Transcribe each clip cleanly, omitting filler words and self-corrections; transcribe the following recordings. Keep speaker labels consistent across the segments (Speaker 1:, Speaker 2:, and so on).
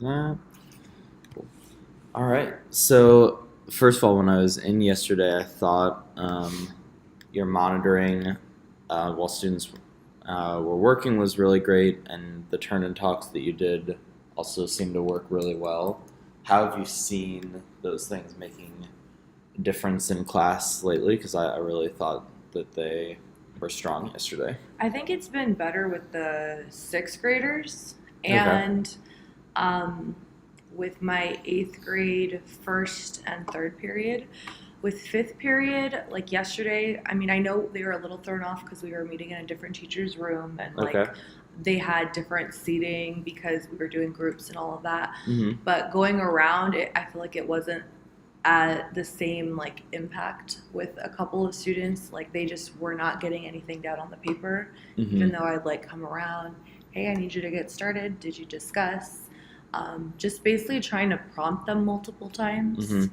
Speaker 1: Nah. Cool. All right. So first of all, when I was in yesterday, I thought your monitoring while students were working was really great, and the turn-in talks that you did also seemed to work really well. How have you seen those things making a difference in class lately? Because I really thought that they were strong yesterday.
Speaker 2: I think it's been better with the sixth graders
Speaker 1: Okay.
Speaker 2: and um, with my eighth grade first and third period. With fifth period, like yesterday, I mean, I know they were a little thrown off because we were meeting in a different teacher's room and
Speaker 1: Okay.
Speaker 2: they had different seating because we were doing groups and all of that.
Speaker 1: Mm-hmm.
Speaker 2: But going around, I feel like it wasn't at the same impact with a couple of students. Like they just were not getting anything down on the paper, even
Speaker 1: Mm-hmm.
Speaker 2: though I'd come around, hey, I need you to get started. Did you discuss? Just basically trying to prompt them multiple
Speaker 1: Mm-hmm.
Speaker 2: times.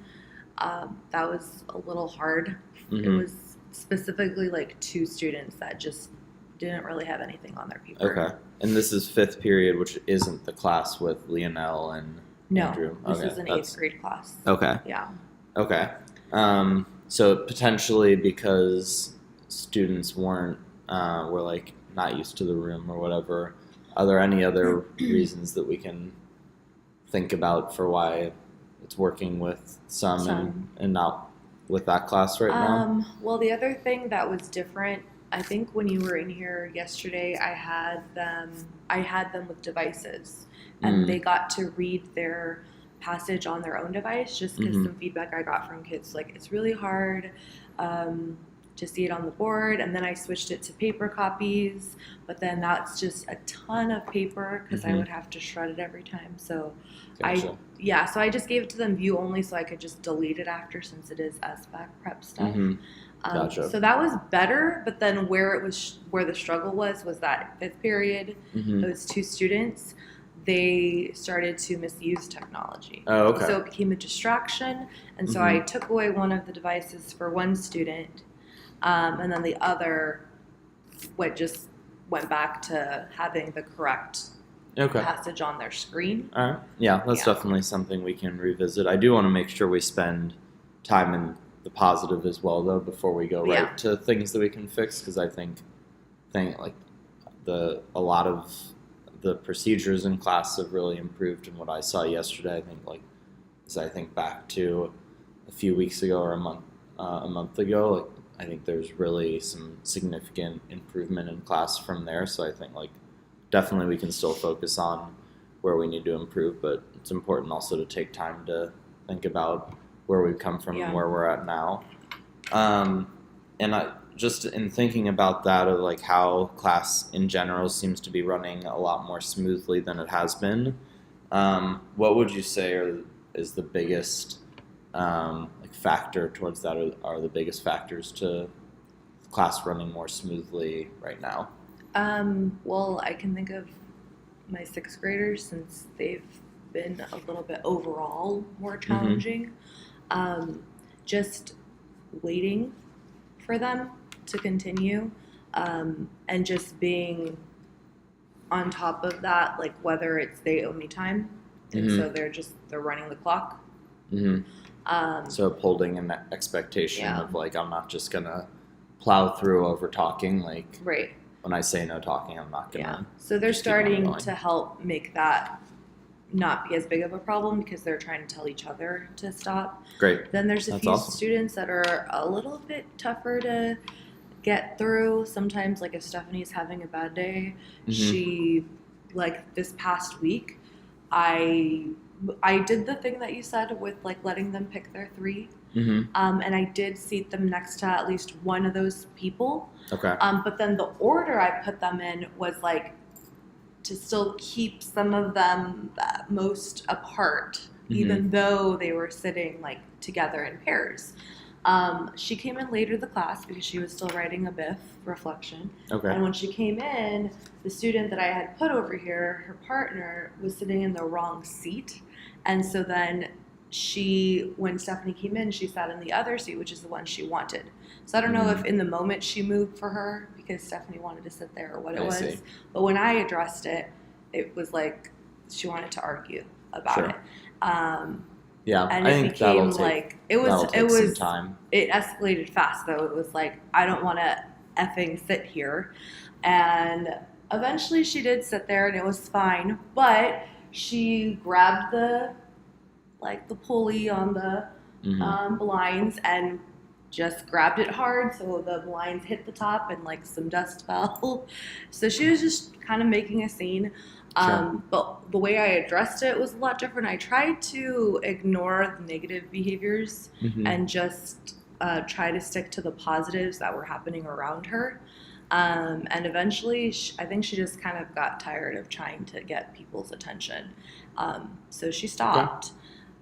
Speaker 2: That was a little hard. It
Speaker 1: Mm-hmm.
Speaker 2: was specifically two students that just didn't really have anything on their paper.
Speaker 1: Okay. And this is fifth period, which isn't the class with Leonel and
Speaker 2: No,
Speaker 1: Andrew.
Speaker 2: this
Speaker 1: Okay.
Speaker 2: is an eighth
Speaker 1: That's
Speaker 2: grade class.
Speaker 1: okay.
Speaker 2: Yeah.
Speaker 1: Okay. So potentially because students were like not used to the room or whatever. Are there any other reasons that we can think about for why it's working with some
Speaker 2: Some.
Speaker 1: and not with that class right now?
Speaker 2: Well, the other thing that was different, I think when you were in here yesterday, I had them with devices, and
Speaker 1: Mm.
Speaker 2: they got to read their passage on their own device. Just because
Speaker 1: Mm-hmm.
Speaker 2: some feedback I got from kids, it's really hard um, to see it on the board, and then I switched it to paper copies, but then that's just a ton of paper because I
Speaker 1: Mm-hmm.
Speaker 2: would have to shred it every time. So I
Speaker 1: Gotcha.
Speaker 2: yeah, so I just gave it to them view only so I could just delete it after since it is SBAC prep stuff.
Speaker 1: Mm-hmm. Gotcha.
Speaker 2: So that was better, but then where the struggle was that fifth period,
Speaker 1: Mm-hmm.
Speaker 2: those two students, they started to misuse technology.
Speaker 1: Oh, okay.
Speaker 2: So it became a distraction, and so
Speaker 1: Mm-hmm.
Speaker 2: I took away one of the devices for one student, and then the other went back to having the correct
Speaker 1: Okay.
Speaker 2: passage on their screen.
Speaker 1: All right. Yeah, that's
Speaker 2: Yeah.
Speaker 1: definitely something we can revisit. I do want to make sure we spend time in the positive as well, though, before we go right
Speaker 2: Yeah.
Speaker 1: to things that we can fix. Because I think like a lot of the procedures in class have really improved. And what I saw yesterday, I think as I think back to a few weeks ago or a month ago, I think there's really some significant improvement in class from there. So I think definitely we can still focus on where we need to improve, but it's important also to take time to think about where we've come from and
Speaker 2: Yeah.
Speaker 1: where we're at now. Um, and just in thinking about that, of how class in general seems to be running a lot more smoothly than it has been. What would you say is the biggest factor towards that, are the biggest factors to class running more smoothly right now?
Speaker 2: Well, I can think of my sixth graders since they've been a little bit overall more challenging. Um, just waiting for them to continue, and just being on top of that, whether it's they owe me time, and
Speaker 1: Mm-hmm.
Speaker 2: so they're running the clock.
Speaker 1: Mm-hmm.
Speaker 2: Um,
Speaker 1: So upholding an expectation
Speaker 2: Yeah.
Speaker 1: of I'm not just gonna plow through over talking.
Speaker 2: right.
Speaker 1: When I say no talking, I'm not
Speaker 2: Yeah.
Speaker 1: gonna
Speaker 2: So they're
Speaker 1: just keep on
Speaker 2: starting
Speaker 1: going.
Speaker 2: to help make that not be as big of a problem because they're trying to tell each other to stop.
Speaker 1: Great.
Speaker 2: Then there's a
Speaker 1: That's
Speaker 2: few
Speaker 1: awesome.
Speaker 2: students that are a little bit tougher to get through. Sometimes, if Stephanie's having a bad day,
Speaker 1: Mhm.
Speaker 2: she, this past week, I did the thing that you said with letting them pick their three,
Speaker 1: Mm-hmm.
Speaker 2: and I did seat them next to at least one of those people.
Speaker 1: Okay.
Speaker 2: But then the order I put them in was to still keep some of them most apart, even though they were sitting together in pairs. She came in later the class because she was still writing a BIF reflection.
Speaker 1: Okay.
Speaker 2: And when she came in, the student that I had put over here, her partner, was sitting in the wrong seat. And so then when Stephanie came in, she sat in the other seat, which is the one she wanted. So I don't know if in the moment she moved for her because Stephanie wanted to sit there or what it
Speaker 1: I
Speaker 2: was.
Speaker 1: see.
Speaker 2: But when I addressed it, it was she wanted to argue about
Speaker 1: Sure.
Speaker 2: it.
Speaker 1: Yeah,
Speaker 2: And
Speaker 1: I
Speaker 2: it
Speaker 1: think
Speaker 2: became
Speaker 1: that'll take
Speaker 2: some
Speaker 1: some time.
Speaker 2: it escalated fast though. It was like, I don't want to effing sit here. And eventually she did sit there and it was fine, but she grabbed the pulley on the
Speaker 1: Hmm.
Speaker 2: blinds and just grabbed it hard, so the blinds hit the top and like some dust fell. So she was just kind of making a scene.
Speaker 1: Sure.
Speaker 2: But the way I addressed it was a lot different. I tried to ignore the negative behaviors
Speaker 1: Hmm.
Speaker 2: and just try to stick to the positives that were happening around her. And eventually, I think she just kind of got tired of trying to get people's attention. So she stopped.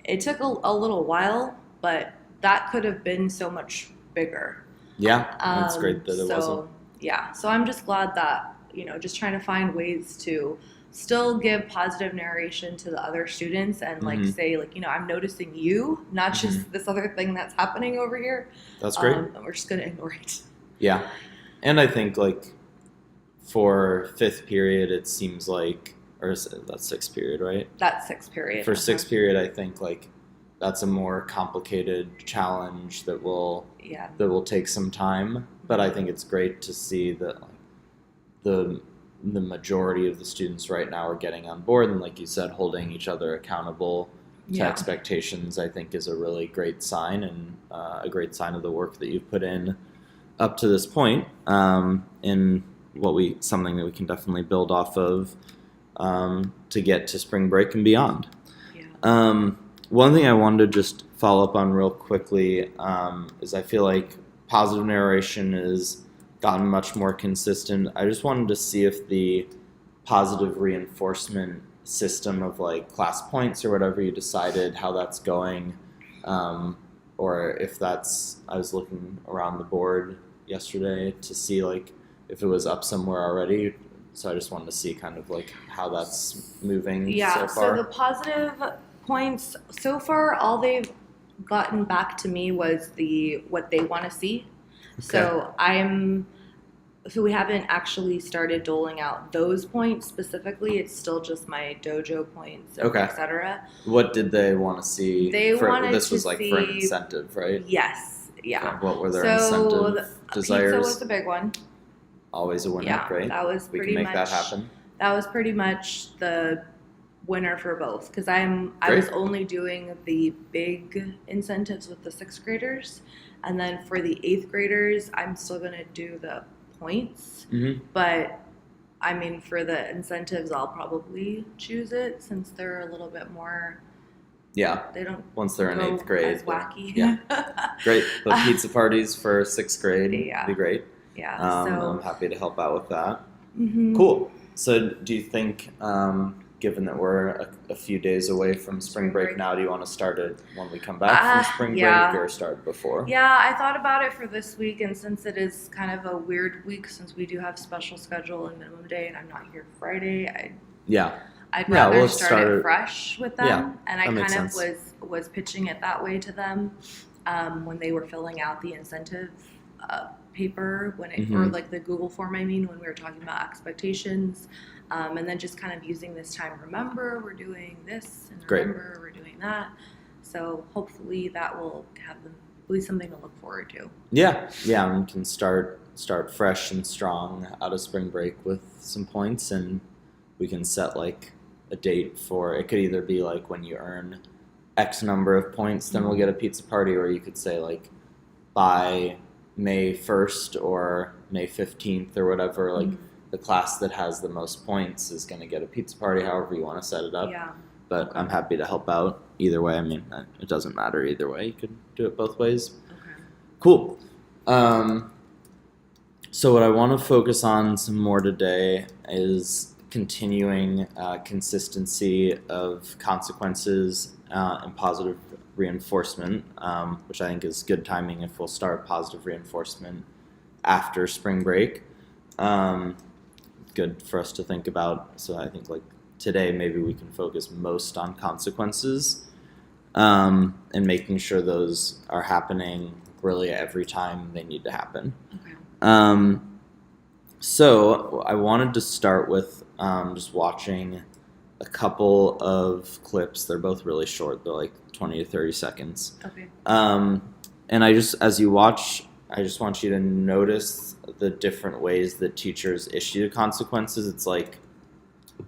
Speaker 2: It took a little while, but that could have been so much bigger.
Speaker 1: Yeah, it's great that it wasn't.
Speaker 2: Yeah, so I'm just glad that, just trying to find ways to still give positive narration to the other students and
Speaker 1: Mhm.
Speaker 2: say I'm noticing you, not just
Speaker 1: Mhm.
Speaker 2: this other thing that's happening over here.
Speaker 1: That's great.
Speaker 2: And we're just gonna ignore it.
Speaker 1: Yeah, and I think like for fifth period, it seems like, or that's sixth period, right?
Speaker 2: That's sixth period.
Speaker 1: For sixth period, I think like that's a more complicated challenge that will
Speaker 2: Yeah.
Speaker 1: take some time. But I think it's great to see that like the majority of the students right now are getting on board, and like you said, holding each other accountable to
Speaker 2: Yeah.
Speaker 1: expectations. I think is a really great sign, and a great sign of the work that you've put in up to this point. In something that we can definitely build off of to get to spring break and beyond.
Speaker 2: Yeah.
Speaker 1: One thing I wanted to just follow up on real quickly is I feel like positive narration has gotten much more consistent. I just wanted to see if the positive reinforcement system of like class points or whatever you decided, how that's going, or if that's, I was looking around the board yesterday to see like if it was up somewhere already. So I just wanted to see kind of like how that's moving
Speaker 2: Yeah,
Speaker 1: so far.
Speaker 2: so the positive points so far, all they've gotten back to me was what they want to see. So we haven't actually started doling out those points specifically. It's still just my dojo points,
Speaker 1: Okay.
Speaker 2: etc.
Speaker 1: What did they want to see?
Speaker 2: They wanted
Speaker 1: this
Speaker 2: to
Speaker 1: was like for an
Speaker 2: see-
Speaker 1: incentive, right?
Speaker 2: Yes, yeah.
Speaker 1: Okay, what were their
Speaker 2: So
Speaker 1: incentive
Speaker 2: pizza
Speaker 1: desires?
Speaker 2: was the big one.
Speaker 1: Always a winner,
Speaker 2: Yeah,
Speaker 1: great.
Speaker 2: that was
Speaker 1: We
Speaker 2: pretty
Speaker 1: can make
Speaker 2: much
Speaker 1: that happen.
Speaker 2: That was pretty much the winner for both because I
Speaker 1: Great.
Speaker 2: was only doing the big incentives with the sixth graders, and then for the eighth graders, I'm still gonna do the points.
Speaker 1: Mm-hmm.
Speaker 2: But I mean, for the incentives, I'll probably choose it since they're a little bit more.
Speaker 1: Yeah,
Speaker 2: They don't
Speaker 1: once they're in
Speaker 2: go
Speaker 1: eighth grade.
Speaker 2: as wacky.
Speaker 1: Yeah. Great. The pizza parties for sixth grade
Speaker 2: Yeah.
Speaker 1: would be great.
Speaker 2: Yeah.
Speaker 1: I'm happy to help out with that.
Speaker 2: Mhm.
Speaker 1: Cool. So do you think, given that we're a few days away from spring break now, do you want to start it when we come back from spring
Speaker 2: Yeah.
Speaker 1: break or start before?
Speaker 2: Yeah, I thought about it for this week, and since it is kind of a weird week, since we do have special schedule and minimum day, and I'm not here Friday,
Speaker 1: Yeah.
Speaker 2: I'd
Speaker 1: Yeah,
Speaker 2: rather
Speaker 1: we'll
Speaker 2: start
Speaker 1: start
Speaker 2: it
Speaker 1: it-
Speaker 2: fresh with them.
Speaker 1: Yeah,
Speaker 2: And I
Speaker 1: that makes
Speaker 2: kind of
Speaker 1: sense.
Speaker 2: was pitching it that way to them when they were filling out the incentive paper or
Speaker 1: Mhm.
Speaker 2: like the Google form. I mean, when we were talking about expectations, and then just kind of using this time. Remember, we're doing this, and
Speaker 1: Great.
Speaker 2: remember, we're doing that. So hopefully that will have them at least something to look forward to.
Speaker 1: Yeah, and we can start fresh and strong out of spring break with some points, and we can set like a date for it. Could either be like when you earn X number of points, then we'll get a pizza party, or you could say like by May 1st or May 15th or whatever, like the class that has the most points is going to get a pizza party, however you want to set it up.
Speaker 2: Yeah.
Speaker 1: But I'm happy to help out either way. I mean, it doesn't matter either way. You could do it both ways.
Speaker 2: Okay.
Speaker 1: Cool. So what I want to focus on some more today is continuing consistency of consequences and positive reinforcement, which I think is good timing if we'll start positive reinforcement after spring break. Good for us to think about. So I think like today maybe we can focus most on consequences and making sure those are happening really every time they need to happen.
Speaker 2: Okay.
Speaker 1: So I wanted to start with just watching a couple of clips. They're both really short. They're like 20 to 30 seconds.
Speaker 2: Okay.
Speaker 1: And as you watch, I just want you to notice the different ways that teachers issue consequences. It's like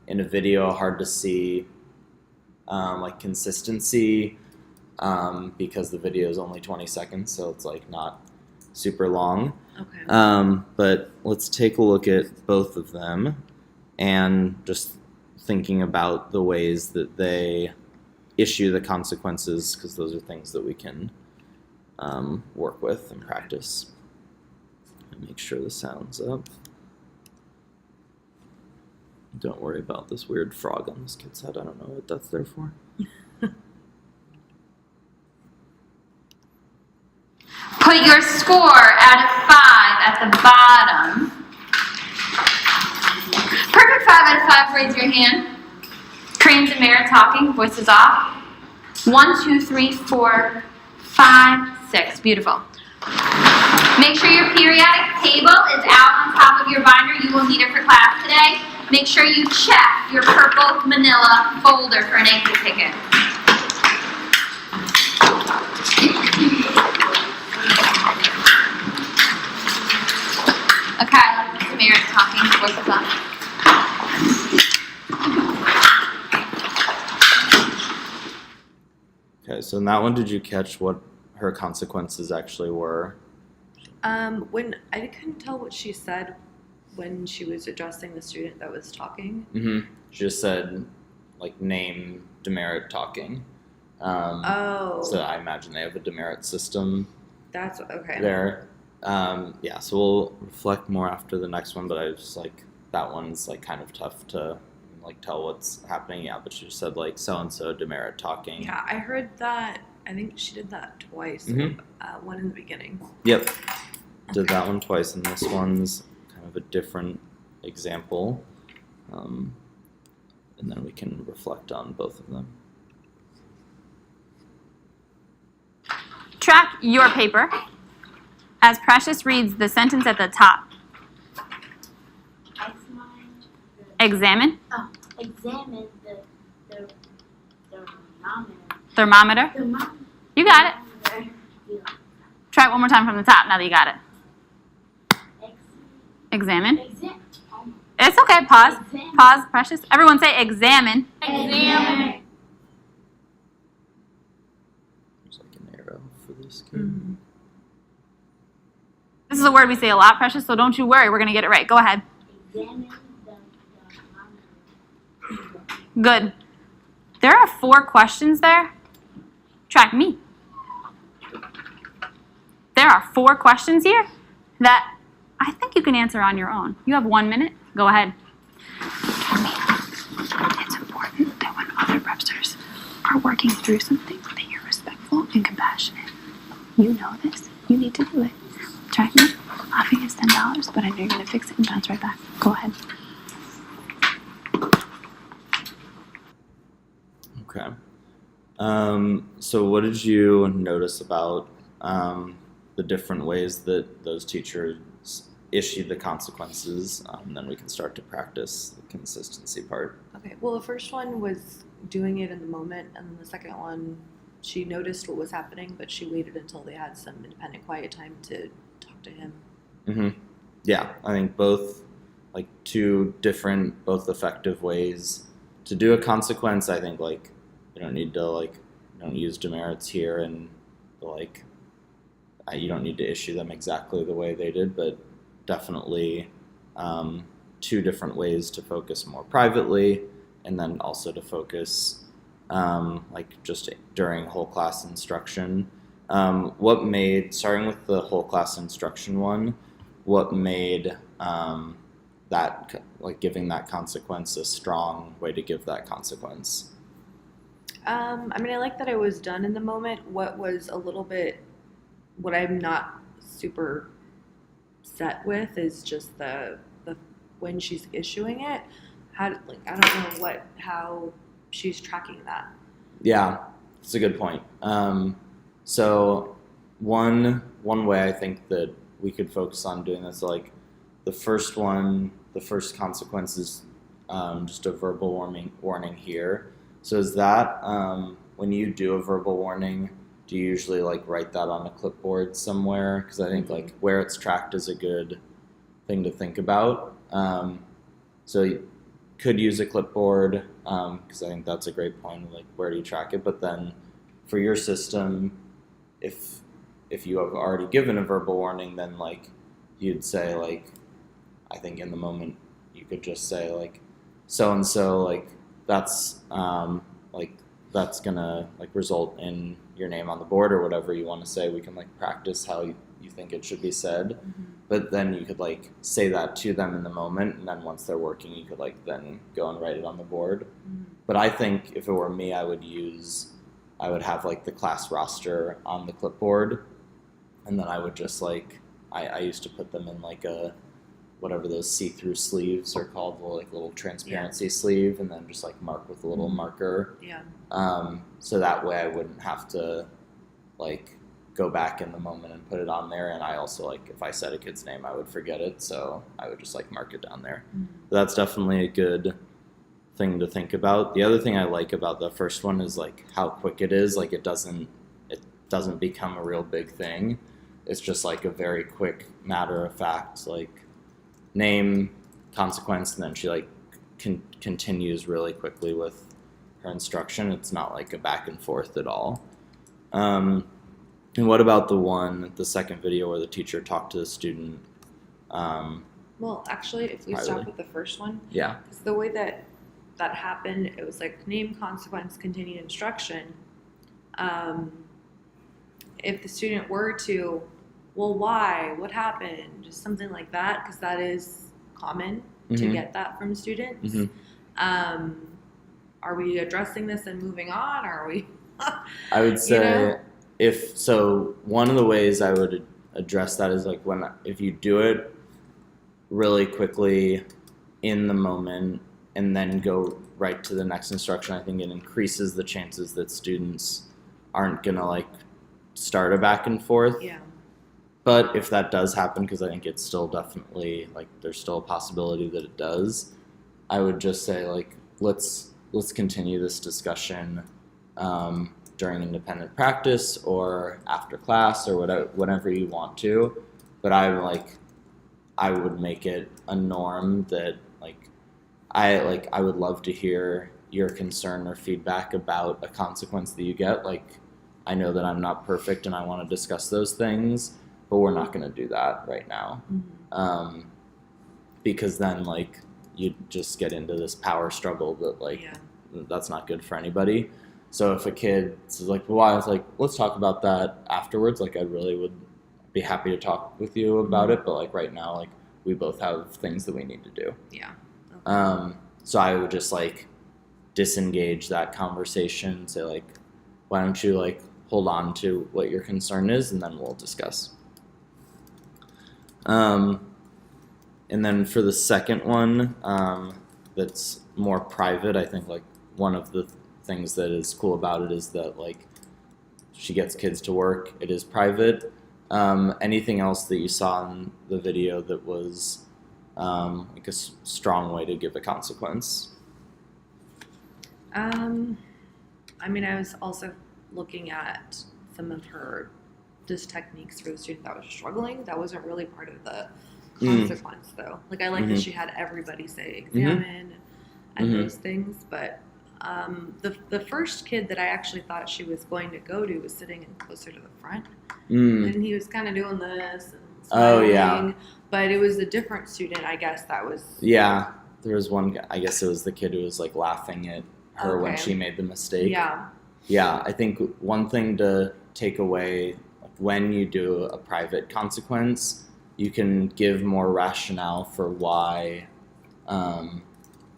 Speaker 1: in a video, hard to see like consistency because the video is only 20 seconds, so it's like not super long.
Speaker 2: Okay.
Speaker 1: But let's take a look at both of them and just thinking about the ways that they issue the consequences, because those are things that we can work with and practice. And make sure the sound's up. Don't worry about this weird frog on this kid's head. I don't know what that's there for.
Speaker 3: Put your score out of 5 at the bottom. Perfect 5 out of 5, raise your hand. Korean Tamara talking, voices off. 1, 2, 3, 4, 5, 6. Beautiful. Make sure your periodic table is out on top of your binder. You will need it for class today. Make sure you check your purple manila folder for an exit ticket. Okay, Tamara talking, voices off.
Speaker 1: Okay, so in that one, did you catch what her consequences actually were?
Speaker 2: When I couldn't tell what she said when she was addressing the student that was talking.
Speaker 1: Mm-hmm. She just said, like, name demerit talking. So I imagine they have a demerit system
Speaker 2: That's okay.
Speaker 1: there. Yeah, so we'll reflect more after the next one, but I was like, that one's like kind of tough to like tell what's happening. Yeah, but she just said like so-and-so demerit talking.
Speaker 2: Yeah, I heard that. I think she did that twice.
Speaker 1: Mhm.
Speaker 2: One in the beginning.
Speaker 1: Yep. Did that one twice, and this one's kind of a different example. And then we can reflect on both of them.
Speaker 3: Track your paper as Precious reads the sentence at the top. Examine.
Speaker 4: Oh, examine the
Speaker 3: Thermometer.
Speaker 4: thermometer.
Speaker 3: You got it. Try it one more time from the top now that you got it. Examine.
Speaker 4: Oh,
Speaker 3: It's okay. Pause.
Speaker 4: examine.
Speaker 3: Pause, Precious. Everyone say examine.
Speaker 4: Examine.
Speaker 1: There's like an arrow for this kid.
Speaker 2: Mm-hmm.
Speaker 3: This is a word we say a lot, Precious, so don't you worry. We're going to get it right. Go ahead.
Speaker 4: Examine the thermometer.
Speaker 3: Good. There are 4 questions there. Track me. There are 4 questions here that I think you can answer on your own. You have 1 minute. Go ahead.
Speaker 5: It's important that when other prepsters are working through something, that you're respectful and compassionate. You know this. You need to do it. Track me. I'll fee is $10, but I know you're going to fix it and bounce right back. Go ahead.
Speaker 1: Okay. So what did you notice about the different ways that those teachers issue the consequences? Then we can start to practice the consistency part.
Speaker 2: Okay. Well, the first one was doing it in the moment, and then the second one, she noticed what was happening, but she waited until they had some independent, quiet time to talk to him.
Speaker 1: Mm-hmm. Yeah, I think both like 2 different, both effective ways to do a consequence. I think like you don't need to like don't use demerits here, and like you don't need to issue them exactly the way they did, but definitely 2 different ways to focus more privately, and then also to focus like just during whole class instruction. What made, starting with the whole class instruction one, what made that, like giving that consequence a strong way to give that consequence?
Speaker 2: I mean, I like that I was done in the moment. What was a little bit, what I'm not super set with is just the when she's issuing it. How, like, I don't know how she's tracking that.
Speaker 1: Yeah, that's a good point. So one way I think that we could focus on doing this, like the first one, the first consequence is just a verbal warning here. So is that when you do a verbal warning, do you usually like write that on a clipboard somewhere? Because I think like where it's tracked is a good thing to think about. So you could use a clipboard because I think that's a great point. Like where do you track it? But then for your system, if you have already given a verbal warning, then like you'd say like, I think in the moment you could just say like, so and so like that's that's gonna like result in your name on the board or whatever you want to say. We can like practice how you think it should be said, but then you could like say that to them in the moment, and then once they're working, you could like then go and write it on the board. But I think if it were me, I would have like the class roster on the clipboard, and then I would just like I used to put them in like a whatever those see-through sleeves are called, the like little transparency sleeve, and then just like mark with a little marker.
Speaker 2: Yeah.
Speaker 1: So that way I wouldn't have to like go back in the moment and put it on there. And I also like if I said a kid's name, I would forget it, so I would just like mark it down there. But that's definitely a good thing to think about. The other thing I like about the first one is like how quick it is. Like it doesn't become a real big thing. It's just like a very quick matter of fact, like name, consequence, and then she like continues really quickly with her instruction. It's not like a back and forth at all. And what about the second video where the teacher talked to the student?
Speaker 2: Well, actually, if we
Speaker 1: Privately.
Speaker 2: start with the first one,
Speaker 1: Yeah.
Speaker 2: because the way that happened, it was like name, consequence, continued instruction. If the student were to, well, why? What happened? Just something like that, because that is common to
Speaker 1: Mhm.
Speaker 2: get that from students.
Speaker 1: Mhm.
Speaker 2: Are we addressing this and moving on? Or are we?
Speaker 1: I would say
Speaker 2: know?
Speaker 1: if so, one of the ways I would address that is like if you do it really quickly in the moment and then go right to the next instruction, I think it increases the chances that students aren't gonna like start a back and forth.
Speaker 2: Yeah.
Speaker 1: But if that does happen, because I think it's still definitely like there's still a possibility that it does, I would just say like let's continue this discussion during independent practice or after class or whatever you want to. But I would make it a norm that I would love to hear your concern or feedback about a consequence that you get. Like I know that I'm not perfect and I want to discuss those things, but we're not going to do that right now. Because then like you just get into this power struggle that like that's not good for anybody. So if a kid is like, well, I was like, let's talk about that afterwards. Like I really would be happy to talk with you about it, but like right now, like we both have things that we need to do.
Speaker 2: Yeah.
Speaker 1: So I would just like disengage that conversation, say like, why don't you like hold on to what your concern is, and then we'll discuss. And then for the second one, that's more private, I think like one of the things that is cool about it is that like she gets kids to work. It is private. Anything else that you saw in the video that was like a strong way to give a consequence?
Speaker 2: I mean, I was also looking at some of her just techniques for the student that was struggling. That wasn't really part of the consequence, though. Like, I like that she had everybody say examine and those things, but the first kid that I actually thought she was going to go to was sitting in closer to the front, and he was kind of doing this and smiling,
Speaker 1: Oh, yeah.
Speaker 2: but it was a different student, I guess, that was...
Speaker 1: Yeah, there was one guy, I guess it was the kid who was like laughing at her when
Speaker 2: Okay.
Speaker 1: she made the mistake.
Speaker 2: Yeah.
Speaker 1: Yeah, I think one thing to take away, like when you do a private consequence, you can give more rationale for why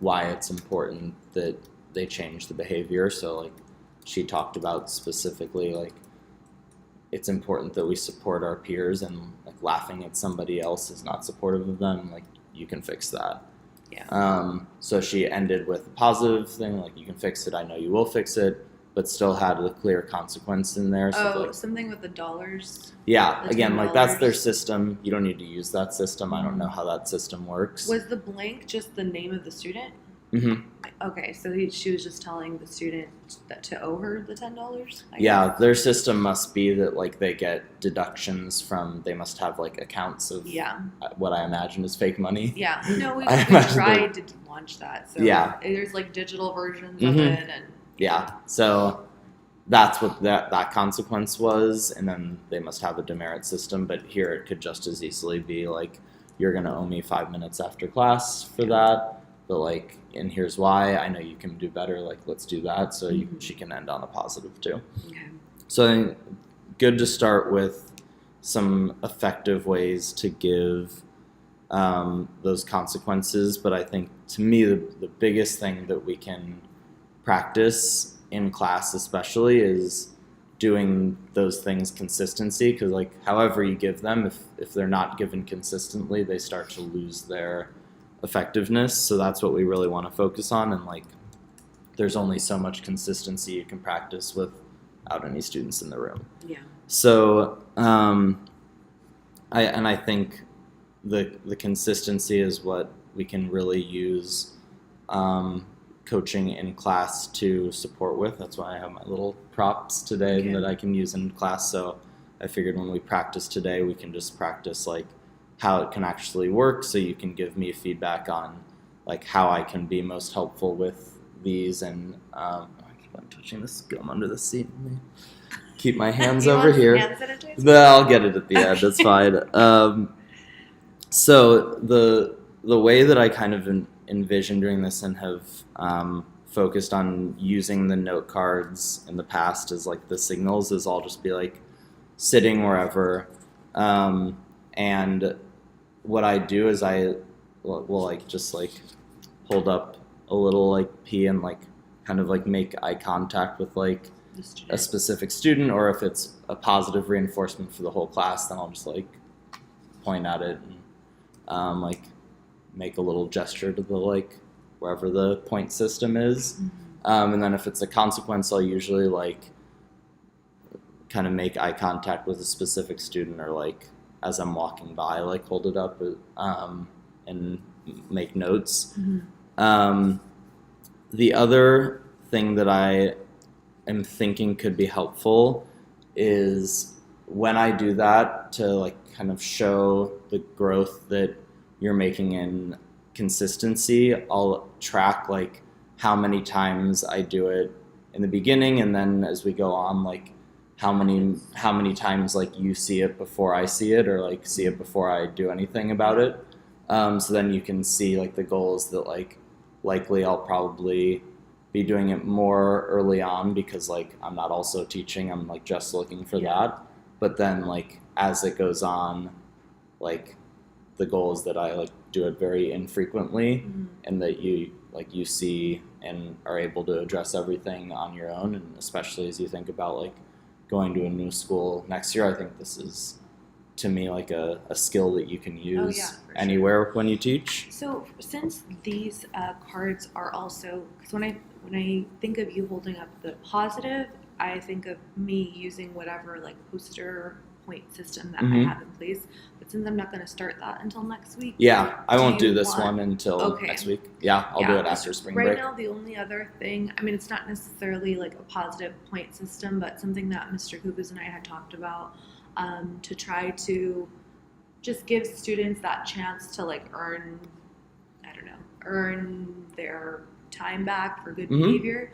Speaker 1: it's important that they change the behavior. So like she talked about specifically like it's important that we support our peers, and like laughing at somebody else is not supportive of them. Like you can fix that.
Speaker 2: Yeah.
Speaker 1: So she ended with a positive thing, like you can fix it, I know you will fix it, but still had a clear consequence in there. So like,
Speaker 2: Something with the dollars.
Speaker 1: yeah,
Speaker 2: the
Speaker 1: again, like that's their
Speaker 2: $10.
Speaker 1: system. You don't need to use that system. I don't know how that system works.
Speaker 2: Was the blank just the name of the student?
Speaker 1: hmm
Speaker 2: Okay, so she was just telling the student that to owe her the $10.
Speaker 1: Yeah, their system must be that like they get deductions from. They must have like accounts of
Speaker 2: Yeah.
Speaker 1: what I imagine is fake money.
Speaker 2: Yeah. No, we
Speaker 1: I imagine
Speaker 2: tried to launch that. So
Speaker 1: Yeah.
Speaker 2: there's like digital versions
Speaker 1: Mhm.
Speaker 2: of it, and
Speaker 1: Yeah, so that's what that consequence was, and then they must have a demerit system. But here it could just as easily be like, you're gonna owe me 5 minutes after class for that. But like, and here's why. I know you can do better. Like, let's do that. So she can end on a positive too.
Speaker 2: okay.
Speaker 1: So I think good to start with some effective ways to give those consequences. But I think to me the biggest thing that we can practice in class especially is doing those things consistency, because like however you give them, if they're not given consistently, they start to lose their effectiveness. So that's what we really want to focus on, and like there's only so much consistency you can practice without any students in the room.
Speaker 2: Yeah.
Speaker 1: So I think the consistency is what we can really use coaching in class to support with. That's why I have my little props today
Speaker 2: Okay.
Speaker 1: that I can use in class. So I figured when we practice today, we can just practice like how it can actually work, so you can give me feedback on like how I can be most helpful with these. And I keep on touching this gum under the seat. Let me keep my hands
Speaker 2: You
Speaker 1: over
Speaker 2: want some
Speaker 1: here.
Speaker 2: hand sanitizer?
Speaker 1: No, I'll get it at the end. That's fine. So the way that I kind of envisioned doing this and have focused on using the note cards in the past is like the signals is I'll just be like sitting wherever, and what I do is I will like just like hold up a little like P and like kind of like make eye contact with like
Speaker 2: The student.
Speaker 1: a specific student, or if it's a positive reinforcement for the whole class, then I'll just like point at it and like make a little gesture to the like wherever the point system is. And then if it's a consequence, I'll usually like kind of make eye contact with a specific student, or like as I'm walking by, like hold it up and make notes. The other thing that I am thinking could be helpful is when I do that to like kind of show the growth that you're making in consistency, I'll track like how many times I do it in the beginning, and then as we go on, like how many times like you see it before I see it, or like see it before I do anything about it. So then you can see like the goals that like likely I'll probably be doing it more early on, because like I'm not also teaching, I'm like just looking for that. But then like as it goes on, like the goal is that I like do it very infrequently, and that you see and are able to address everything on your own. And especially as you think about like going to a new school next year, I think this is to me like a skill that you can use
Speaker 2: for sure.
Speaker 1: anywhere when you teach.
Speaker 2: So since these cards are also, because when I think of you holding up the positive, I think of me using whatever like poster point system that I have in place. But since I'm not going to start that until next week.
Speaker 1: Yeah, I won't
Speaker 2: Do
Speaker 1: do
Speaker 2: you
Speaker 1: this
Speaker 2: want-
Speaker 1: one until
Speaker 2: Okay.
Speaker 1: next week. Yeah, I'll do it after spring
Speaker 2: right
Speaker 1: break.
Speaker 2: now, the only other thing, I mean, it's not necessarily like a positive point system, but something that Mr. Kubas and I had talked about, to try to just give students that chance to like earn their time back for good behavior.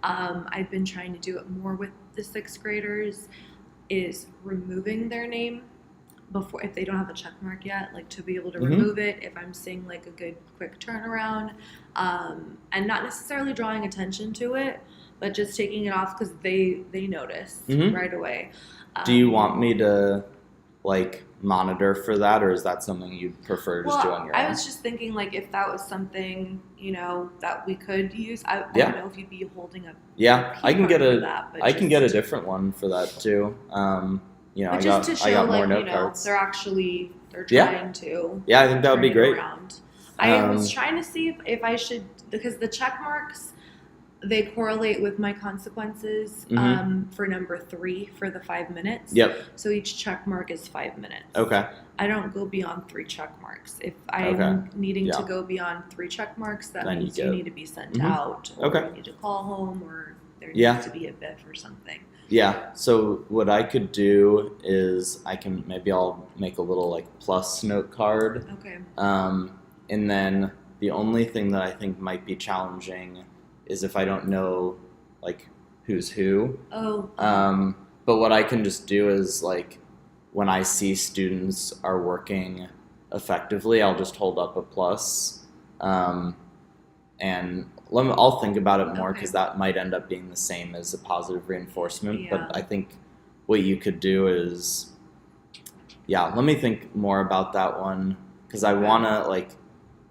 Speaker 2: I've been trying to do it more with the 6th graders, is removing their name before, if they don't have a check mark yet, like to be able to remove it if I'm seeing like a good quick turnaround, and not necessarily drawing attention to it, but just taking it off because they notice right away.
Speaker 1: Do you want me to like monitor for that, or is that something you'd prefer just do on your own?
Speaker 2: I was just thinking like if that was something, that we could use. I don't know if you'd be holding up.
Speaker 1: Yeah, I can get
Speaker 2: for
Speaker 1: a
Speaker 2: that, but
Speaker 1: I can get a
Speaker 2: just-
Speaker 1: different one for that too.
Speaker 2: But
Speaker 1: I
Speaker 2: just to
Speaker 1: got
Speaker 2: show
Speaker 1: more
Speaker 2: like
Speaker 1: note cards.
Speaker 2: they're trying
Speaker 1: Yeah.
Speaker 2: to.
Speaker 1: Yeah, I think that would be
Speaker 2: turn it
Speaker 1: great.
Speaker 2: around. I was trying to see if I should, because the check marks, They correlate with my consequences
Speaker 1: Mhm.
Speaker 2: for number 3 for the 5 minutes.
Speaker 1: Yep.
Speaker 2: So each check mark is 5 minutes.
Speaker 1: Okay.
Speaker 2: I don't go beyond 3 check marks. If I'm
Speaker 1: Okay.
Speaker 2: needing
Speaker 1: Yeah.
Speaker 2: to go beyond 3 check marks, that
Speaker 1: Then you
Speaker 2: means you
Speaker 1: get-
Speaker 2: need to be sent
Speaker 1: Mhm.
Speaker 2: out, or
Speaker 1: Okay.
Speaker 2: you need to call home, or there
Speaker 1: Yeah.
Speaker 2: needs to be a BIF or something.
Speaker 1: Yeah. So what I could do is I'll make a little like plus note card.
Speaker 2: Okay.
Speaker 1: And then the only thing that I think might be challenging is if I don't know like who's who.
Speaker 2: Oh.
Speaker 1: But what I can just do is like when I see students are working effectively, I'll just hold up a plus. And I'll think about it more because
Speaker 2: Okay.
Speaker 1: that might end up being the same as a positive reinforcement.
Speaker 2: Yeah.
Speaker 1: But I think what you could do is, let me think more about that one because I want to like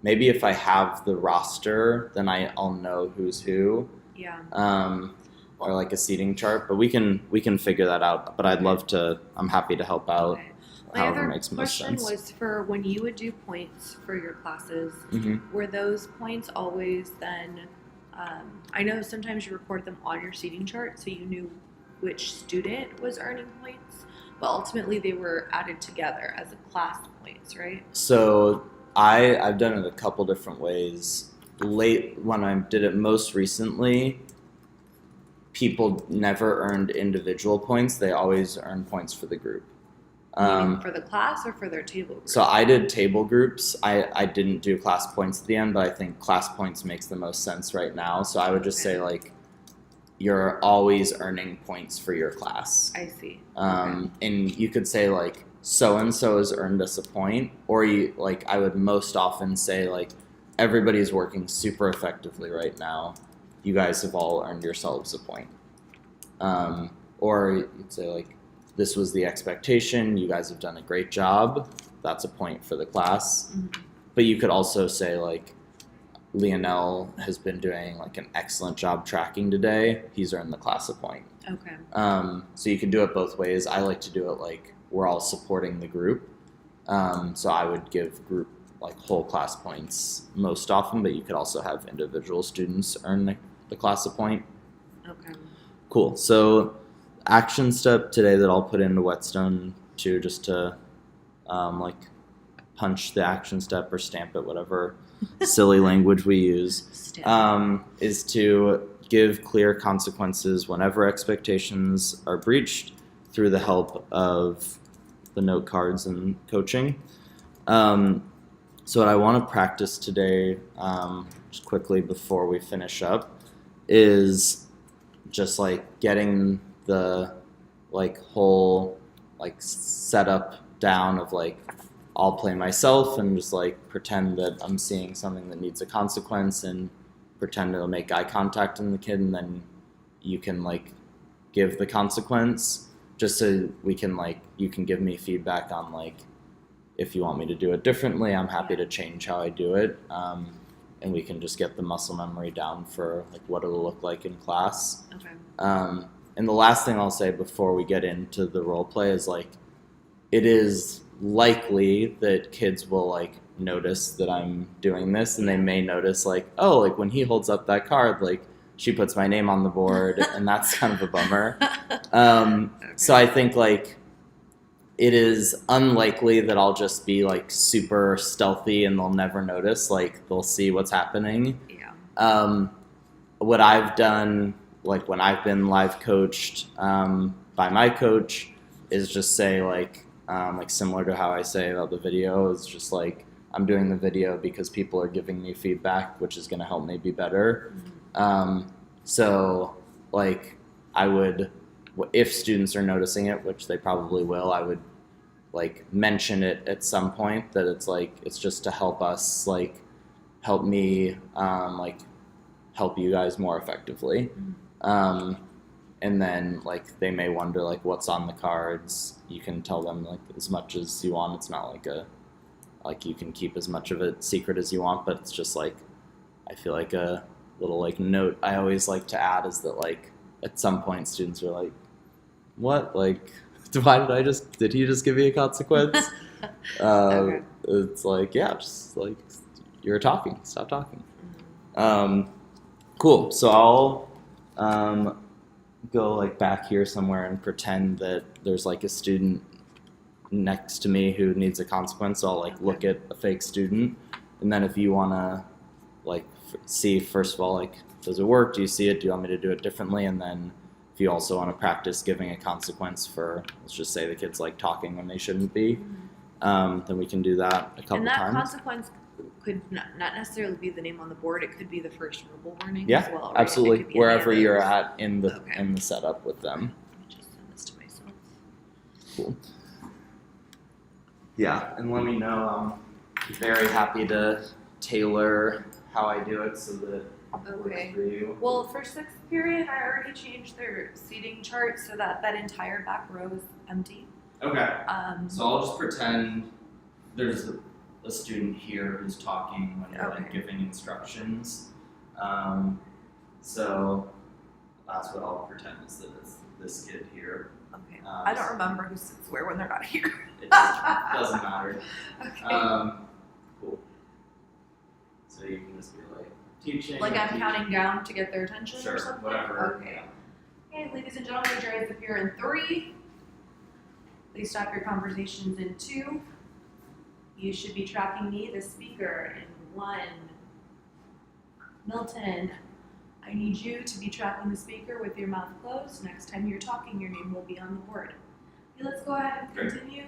Speaker 1: maybe if I have the roster, then I'll know who's who.
Speaker 2: Yeah.
Speaker 1: Or like a seating chart, but we can figure that out. But I'm happy to help out.
Speaker 2: Okay. My
Speaker 1: However
Speaker 2: other
Speaker 1: makes most
Speaker 2: question
Speaker 1: sense.
Speaker 2: was for when you would do points for your classes,
Speaker 1: Hmm.
Speaker 2: were those points always then, I know sometimes you record them on your seating chart so you knew which student was earning points, but ultimately they were added together as a class points, right?
Speaker 1: So I've done it a couple different ways. When I did it most recently, people never earned individual points. They always earned points for the group.
Speaker 2: Meaning for the class or for their table group?
Speaker 1: So I did table groups. I didn't do class points at the end, but I think class points makes the most sense right now. So I would just say like you're always earning points for your class.
Speaker 2: I see.
Speaker 1: And you could say like so and so has earned us a point, or I would most often say like everybody's working super effectively right now. You guys have all earned yourselves a point. Or you'd say like this was the expectation. You guys have done a great job. That's a point for the class.
Speaker 2: Mhm.
Speaker 1: But you could also say like Lionel has been doing like an excellent job tracking today. He's earned the class a point.
Speaker 2: Okay.
Speaker 1: So you can do it both ways. I like to do it like we're all supporting the group. So I would give group like whole class points most often, but you could also have individual students earn the class a point.
Speaker 2: Okay.
Speaker 1: Cool. So action step today that I'll put into Whetstone too, just to like punch the action step or stamp it, whatever silly language we use, is to give clear consequences whenever expectations are breached through the help of the note cards and coaching. So what I want to practice today, just quickly before we finish up, is just like getting the like whole like setup down of like I'll play myself and just like pretend that I'm seeing something that needs a consequence and pretend to make eye contact in the kid, and then you can like give the consequence just so we can like you can give me feedback on like if you want me to do it differently. I'm happy to change how I do it, and we can just get the muscle memory down for like what it'll look like in class.
Speaker 2: Okay.
Speaker 1: And the last thing I'll say before we get into the role play is like it is likely that kids will like notice that I'm doing this, and they may notice like, oh, like when he holds up that card, like she puts my name on the board, and that's kind of a bummer. So I think like it is unlikely that I'll just be like super stealthy and they'll never notice. Like they'll see what's happening.
Speaker 2: Yeah.
Speaker 1: What I've done, like when I've been live coached by my coach, is just say like similar to how I say about the video, is just like I'm doing the video because people are giving me feedback, which is going to help me be better. So like I would, if students are noticing it, which they probably will, I would like mention it at some point that it's like it's just to help us, like help me like help you guys more effectively. And then like they may wonder like what's on the cards. You can tell them like as much as you want. It's not like you can keep as much of it secret as you want, but it's just like I feel like a little like note I always like to add is that like at some point students are like, what, like did he just give me a consequence?
Speaker 2: Okay.
Speaker 1: It's like, yeah, just like you're talking, stop talking. Cool. So I'll go like back here somewhere and pretend that there's like a student next to me who needs a consequence. So I'll like look at a fake student, and then if you wanna like see first of all like does it work? Do you see it? Do you want me to do it differently? And then if you also want to practice giving a consequence for, let's just say the kid's like talking when they shouldn't be, then we can do that a couple
Speaker 2: And that
Speaker 1: times.
Speaker 2: consequence could not necessarily be the name on the board. It could be the first verbal warning
Speaker 1: Yeah,
Speaker 2: as well, right? It
Speaker 1: absolutely.
Speaker 2: could be any
Speaker 1: Wherever
Speaker 2: of
Speaker 1: you're
Speaker 2: those.
Speaker 1: at in the
Speaker 2: Okay.
Speaker 1: in the setup with them.
Speaker 2: Let me just send this to myself.
Speaker 1: Cool. Yeah, and let me know. I'm very happy to tailor how I do it so that it works
Speaker 2: Okay.
Speaker 1: for you.
Speaker 2: Well, for sixth period, I already changed their seating chart so that that entire back row is empty.
Speaker 1: Okay. So I'll just pretend there's a student here who's talking when you're like
Speaker 2: Okay.
Speaker 1: giving instructions. So that's what I'll pretend is that it's this kid here.
Speaker 2: Okay. I don't
Speaker 1: so
Speaker 2: remember who sits where when they're not here.
Speaker 1: It doesn't matter.
Speaker 2: Okay.
Speaker 1: Cool. So you can just be like teaching.
Speaker 2: Like
Speaker 1: or
Speaker 2: I'm
Speaker 1: teaching.
Speaker 2: counting down to get their attention
Speaker 1: Sure,
Speaker 2: or something?
Speaker 1: whatever.
Speaker 2: Okay. Okay, ladies and gentlemen, your eyes appear in 3. Please stop your conversations in 2. You should be tracking me, the speaker, in 1. Milton, I need you to be tracking the speaker with your mouth closed. Next time you're talking, your name will be on the board. Okay, let's go ahead and
Speaker 1: Great.
Speaker 2: continue.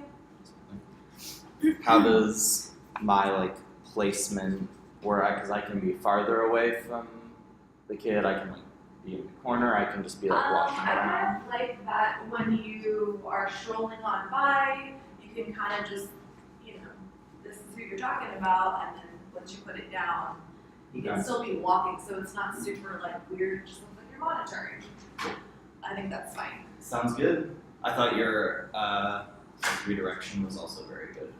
Speaker 1: How does my like placement work? Because I can be farther away from the kid. I can like be in the corner. I can just be like watching
Speaker 2: I
Speaker 1: around.
Speaker 2: kind of like that when you are strolling on by, you can kind of just, you know, this is who you're talking about, and then once you put it down, you can
Speaker 1: Okay.
Speaker 2: still be walking, so it's not super like weird, just looks like you're monitoring. I think that's fine.
Speaker 1: Sounds good. I thought your redirection was also very good.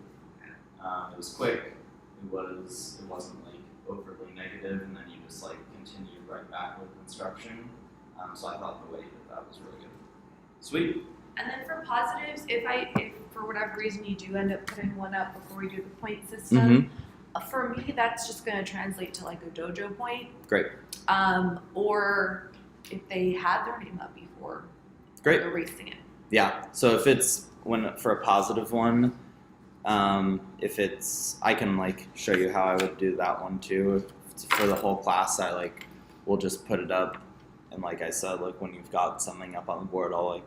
Speaker 1: It was quick. It wasn't like overly negative, and then you just like continued right back with instruction. So I thought the way you did that was really good. Sweet.
Speaker 2: And then for positives, if for whatever reason you do end up putting one up before we do the point system, for me that's just going to translate to like a dojo point.
Speaker 1: Great.
Speaker 2: Or if they had their name up before
Speaker 1: Great.
Speaker 2: erasing it.
Speaker 1: Yeah. So if it's for a positive one, if it's I can like show you how I would do that one too. If it's for the whole class, we'll just put it up, and like I said, like when you've got something up on the board, I'll like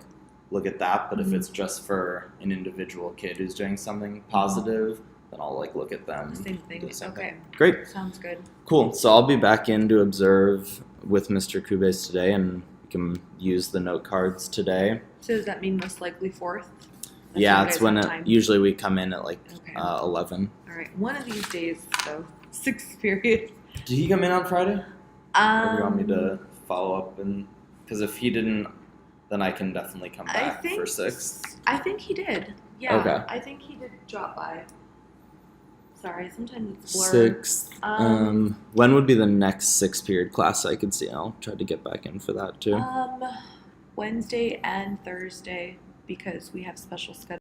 Speaker 1: look at that. But if it's just for an individual kid who's doing something positive, then I'll like look at them.
Speaker 2: Same thing.
Speaker 1: do the same
Speaker 2: Okay.
Speaker 1: thing. Great.
Speaker 2: Sounds good.
Speaker 1: Cool. So I'll be back in to observe with Mr. Kubes today, and we can use the note cards today.
Speaker 2: So does that mean most likely 4th? That's
Speaker 1: Yeah,
Speaker 2: when you
Speaker 1: it's
Speaker 2: guys
Speaker 1: when
Speaker 2: have time.
Speaker 1: usually we come in at like
Speaker 2: Okay.
Speaker 1: 11.
Speaker 2: All right. One of these days, though, 6th period.
Speaker 1: Did he come in on Friday? Or do you want me to
Speaker 2: Um,
Speaker 1: follow up? And because if he didn't, then I can definitely come
Speaker 2: I
Speaker 1: back
Speaker 2: think
Speaker 1: for 6.
Speaker 2: I think he did. Yeah.
Speaker 1: Okay.
Speaker 2: I think he did drop by. Sorry, sometimes it's blurred.
Speaker 1: 6th.
Speaker 2: Um,
Speaker 1: When would be the next 6th period class I could see? I'll try to get back in for that too.
Speaker 2: Wednesday and Thursday because we have special schedule.